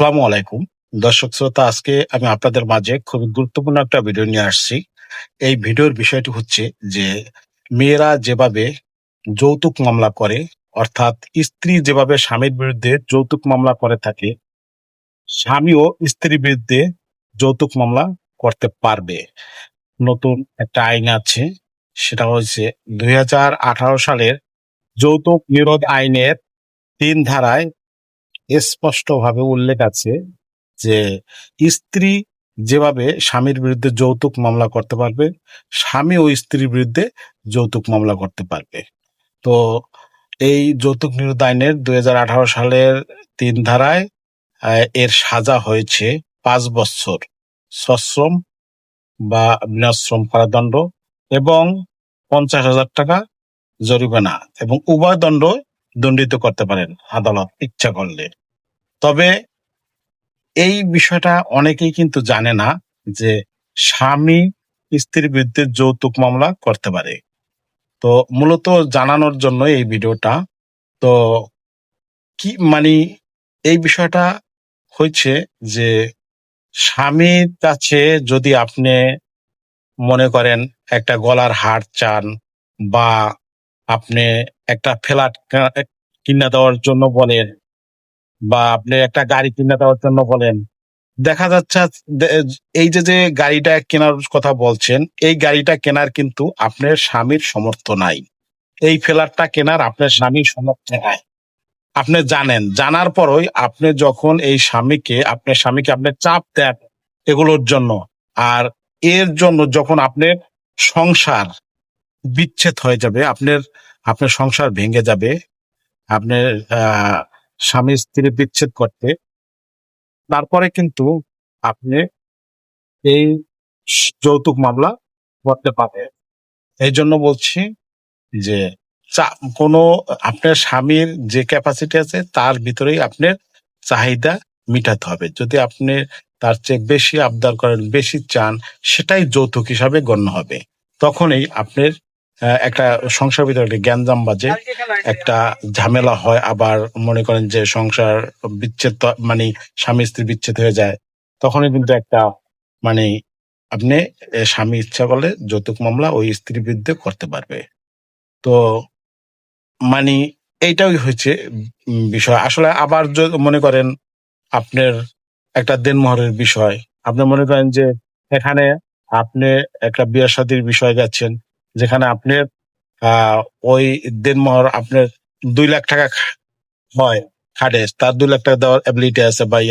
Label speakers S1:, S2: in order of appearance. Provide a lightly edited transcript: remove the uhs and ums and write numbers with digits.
S1: আসসালামু আলাইকুম দর্শক শ্রোতা, আজকে আমি আপনাদের মাঝে খুবই গুরুত্বপূর্ণ একটা ভিডিও নিয়ে আসছি। এই ভিডিওর বিষয়টি হচ্ছে যে মেয়েরা যেভাবে যৌতুক মামলা করে, অর্থাৎ স্ত্রী যেভাবে স্বামীর বিরুদ্ধে যৌতুক মামলা করে থাকে, স্বামীও স্ত্রীর বিরুদ্ধে যৌতুক মামলা করতে পারবে। নতুন একটা আইন আছে, সেটা হচ্ছে 2018 সালের যৌতুক নিরোধ আইনের 3 ধারায় স্পষ্টভাবে উল্লেখ আছে যে স্ত্রী যেভাবে স্বামীর বিরুদ্ধে যৌতুক মামলা করতে পারবে, স্বামী ও স্ত্রীর বিরুদ্ধে যৌতুক মামলা করতে পারবে। তো এই যৌতুক নিরোধ আইনের 2018 সালের 3 ধারায় এর সাজা হয়েছে 5 বছর সশ্রম বা বিনাশ্রম কারাদণ্ড এবং 50,000 টাকা জরিমানা, এবং উভয় দণ্ড দণ্ডিত করতে পারেন আদালত ইচ্ছা করলে। তবে এই বিষয়টা অনেকেই কিন্তু জানে না যে স্বামী স্ত্রীর বিরুদ্ধে যৌতুক মামলা করতে পারে। তো মূলত জানানোর জন্য এই ভিডিওটা। তো কি এই বিষয়টা হচ্ছে যে স্বামীর কাছে যদি আপনি মনে করেন একটা গলার হার চান, বা আপনি একটা ফ্ল্যাট কিনে দেওয়ার জন্য বলেন, বা আপনি একটা গাড়ি কিনে দেওয়ার জন্য বলেন, দেখা যাচ্ছে দে- এই যে গাড়িটা কেনার কথা বলছেন, এই গাড়িটা কেনার কিন্তু আপনার স্বামীর সামর্থ্য নাই। এই ফ্ল্যাটটা কেনার আপনার স্বামীর সামর্থ্য নাই। আপনি জানেন, জানার পরই আপনি যখন এই স্বামীকে আপনি চাপ দেন এগুলোর জন্য, আর এর জন্য যখন আপনার সংসার বিচ্ছেদ হয়ে যাবে, আপনার আপনার সংসার ভেঙে যাবে, আপনার আহ স্বামী স্ত্রী বিচ্ছেদ করতে, তারপরে কিন্তু আপনি এই যৌতুক মামলা করতে পারে। এই জন্য বলছি যে কোনো আপনার স্বামীর যে ক্যাপাসিটি আছে তার ভিতরেই আপনার চাহিদা মিটাতে হবে। যদি আপনি তার চেয়ে বেশি আবদার করেন, বেশি চান, সেটাই যৌতুক হিসাবে গণ্য হবে। তখনই আপনার একটা সংসার ভিতরে একটা গ্যাঞ্জাম বাজে, একটা ঝামেলা হয়। আবার মনে করেন যে সংসার বিচ্ছেদ স্বামী স্ত্রী বিচ্ছেদ হয়ে যায়, তখনই কিন্তু একটা মানে আপনি স্বামী ইচ্ছা করলে যৌতুক মামলা ওই স্ত্রীর বিরুদ্ধে করতে পারবে। তো মানে এইটাই হচ্ছে বিষয় আসলে। আবার যদি মনে করেন আপনার একটা দেনমোহরের বিষয়, আপনি মনে করেন যে এখানে আপনি একটা বিয়ে শাদীর বিষয় যাচ্ছেন, যেখানে আপনার আহ ওই দেনমোহর আপনার 2 লাখ টাকা হয়, খাটে তার 2 লাখ টাকা দেওয়ার অ্যাবিলিটি আছে বা ইয়ে